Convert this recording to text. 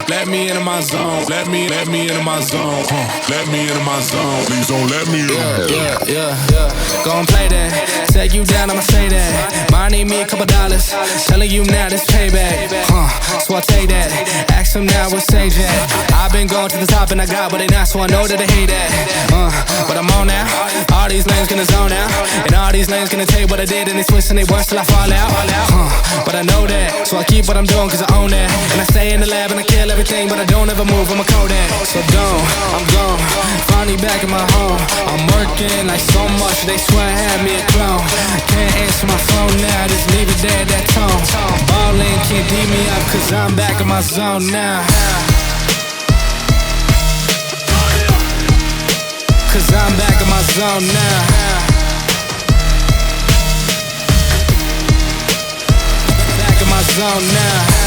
let me into my zone. Let me into my zone. Let me into my zone. Please don't let me in. Yeah. Gon' play that. Take you down, I'ma say that. Might need me a couple dollars. Telling you now this payback. So I take that. Ask them now what's sage at. I've been going to the top and I got what they not, so I know that they hate that. But I'm on now. All these lanes gonna zone out. And all these lanes gonna take what I did and they twist and they once till I fall out. But I know that, so I keep what I'm doing cause I own that. And I stay in the lab and I kill everything, but I don't ever move, I'm a Kodak. So I'm gone, finally back in my home. I'm working like so much, they swear I had me a clone. Can't answer my phone now, just leave it there at that tone. Ballin' can't D me up cause I'm back in my zone now. Cause I'm back in my zone now. Back in my zone now.